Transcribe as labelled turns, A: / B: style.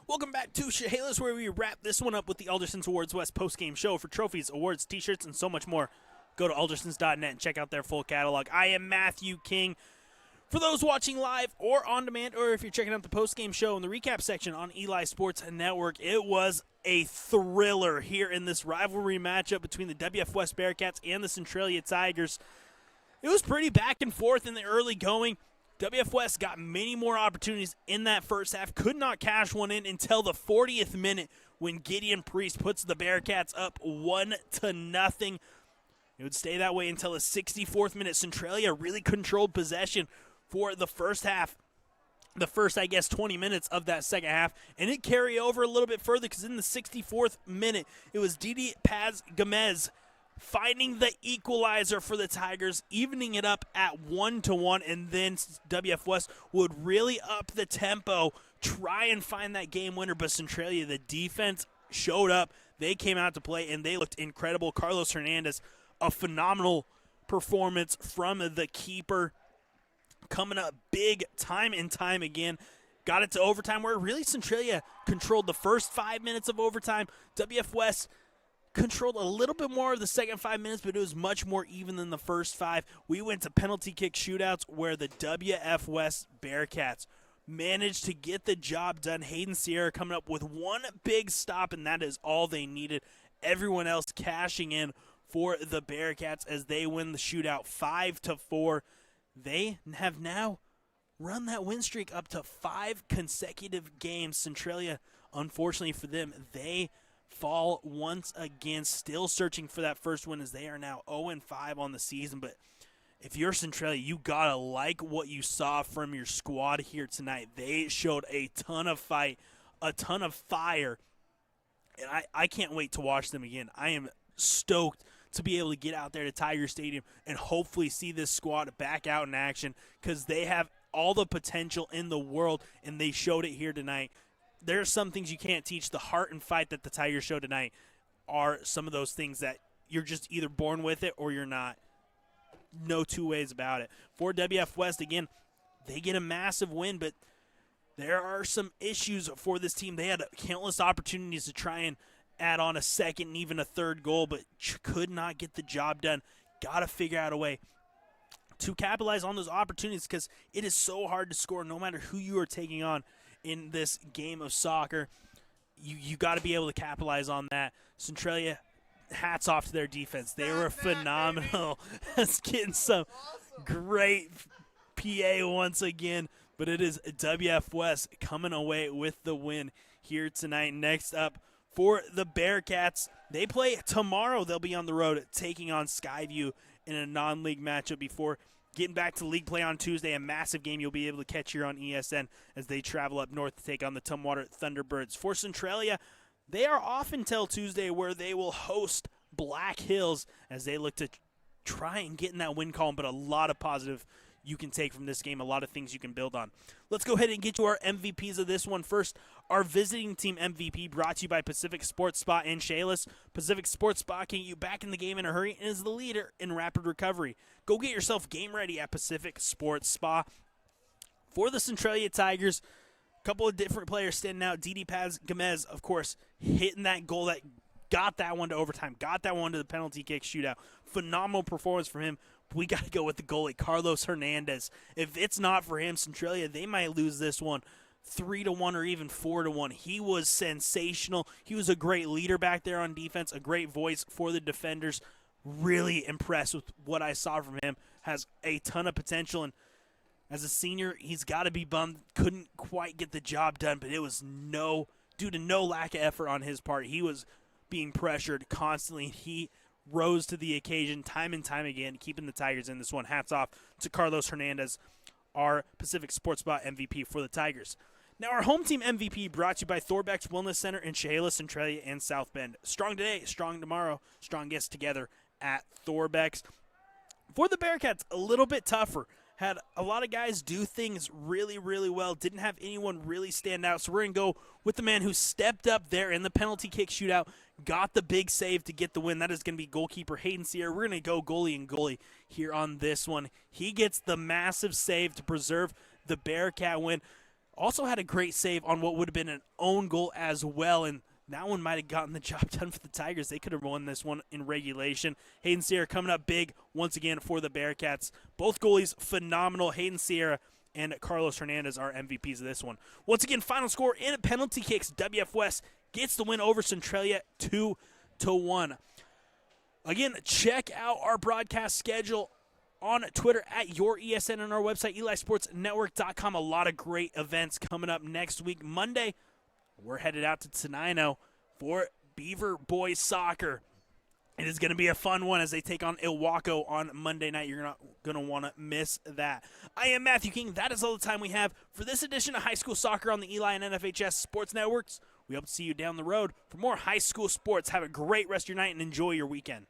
A: Welcome back to Chehalis, where we wrap this one up with the Aldersons Awards West post-game show. For trophies, awards, t-shirts, and so much more, go to aldersons.net and check out their full catalog. I am Matthew King. For those watching live or on demand, or if you're checking out the post-game show in the recap section on Eli Sports Network, it was a thriller here in this rivalry matchup between the WF West Bearcats and the Centralia Tigers. It was pretty back and forth in the early going. WF West got many more opportunities in that first half, could not cash one in until the 40th minute when Gideon Priest puts the Bearcats up 1-0. It would stay that way until the 64th minute. Centralia really controlled possession for the first half, the first, 20 minutes of that second half, and it carried over a little bit further because in the 64th minute, it was Didi Paz Gomez finding the equalizer for the Tigers, evening it up at 1-1, and then WF West would really up the tempo, try and find that game winner, but Centralia, the defense showed up. They came out to play, and they looked incredible. Carlos Hernandez, a phenomenal performance from the keeper, coming up big time and time again. Got it to overtime, where really Centralia controlled the first 5 minutes of overtime. WF West controlled a little bit more of the second 5 minutes, but it was much more even than the first five. We went to penalty kick shootouts where the WF West Bearcats managed to get the job done. Hayden Sierra coming up with one big stop, and that is all they needed. Everyone else cashing in for the Bearcats as they win the shootout 5-4. They have now run that win streak up to 5 consecutive games. Centralia, unfortunately for them, they fall once again, still searching for that first win as they are now 0-5 on the season. But if you're Centralia, you got to like what you saw from your squad here tonight. They showed a ton of fight, a ton of fire, and I can't wait to watch them again. I am stoked to be able to get out there to Tiger Stadium and hopefully see this squad back out in action because they have all the potential in the world, and they showed it here tonight. There are some things you can't teach. The heart and fight that the Tigers showed tonight are some of those things that you're just either born with it or you're not. No two ways about it. For WF West, again, they get a massive win, but there are some issues for this team. They had countless opportunities to try and add on a second and even a third goal, but could not get the job done. Got to figure out a way to capitalize on those opportunities because it is so hard to score no matter who you are taking on in this game of soccer. You got to be able to capitalize on that. Centralia, hats off to their defense. They were phenomenal. It's getting some great PA once again, but it is WF West coming away with the win here tonight. Next up for the Bearcats, they play tomorrow. They'll be on the road taking on Skyview in a non-league matchup before getting back to league play on Tuesday, a massive game you'll be able to catch here on ESN as they travel up north to take on the Tumwater Thunderbirds. For Centralia, they are off until Tuesday where they will host Black Hills as they look to try and get in that win column, but a lot of positive you can take from this game, a lot of things you can build on. Let's go ahead and get to our MVPs of this one. First, our visiting team MVP brought to you by Pacific Sports Spa and Chehalis. Pacific Sports Spa can get you back in the game in a hurry and is the leader in rapid recovery. Go get yourself game ready at Pacific Sports Spa. For the Centralia Tigers, a couple of different players standing out. Didi Paz Gomez, of course, hitting that goal that got that one to overtime, got that one to the penalty kick shootout. Phenomenal performance from him. We got to go with the goalie, Carlos Hernandez. If it's not for him, Centralia, they might lose this one 3-1 or even 4-1. He was sensational. He was a great leader back there on defense, a great voice for the defenders. Really impressed with what I saw from him. Has a ton of potential, and as a senior, he's got to be bummed. Couldn't quite get the job done, but it was due to no lack of effort on his part. He was being pressured constantly. He rose to the occasion time and time again, keeping the Tigers in this one. Hats off to Carlos Hernandez, our Pacific Sports Spa MVP for the Tigers. Now, our home team MVP brought to you by Thorbeck's Wellness Center in Chehalis, Centralia, and South Bend. Strong today, strong tomorrow, strongest together at Thorbeck's. For the Bearcats, a little bit tougher. Had a lot of guys do things really, really well. Didn't have anyone really stand out. So we're going to go with the man who stepped up there in the penalty kick shootout, got the big save to get the win. That is going to be goalkeeper Hayden Sierra. We're going to go goalie and goalie here on this one. He gets the massive save to preserve the Bearcat win. Also had a great save on what would have been an own goal as well, and that one might have gotten the job done for the Tigers. They could have won this one in regulation. Hayden Sierra coming up big once again for the Bearcats. Both goalies phenomenal. Hayden Sierra and Carlos Hernandez are MVPs of this one. Once again, final score in penalty kicks. WF West gets the win over Centralia 2-1. Again, check out our broadcast schedule on Twitter at YourESN and our website, EliSportsNetwork.com. A lot of great events coming up next week. Monday, we're headed out to Tenino for Beaver Boys Soccer. It is going to be a fun one as they take on Ilwaco on Monday night. You're not going to want to miss that. I am Matthew King. That is all the time we have for this edition of High School Soccer on the Eli and NFHS Sports Networks. We hope to see you down the road for more high school sports. Have a great rest of your night and enjoy your weekend.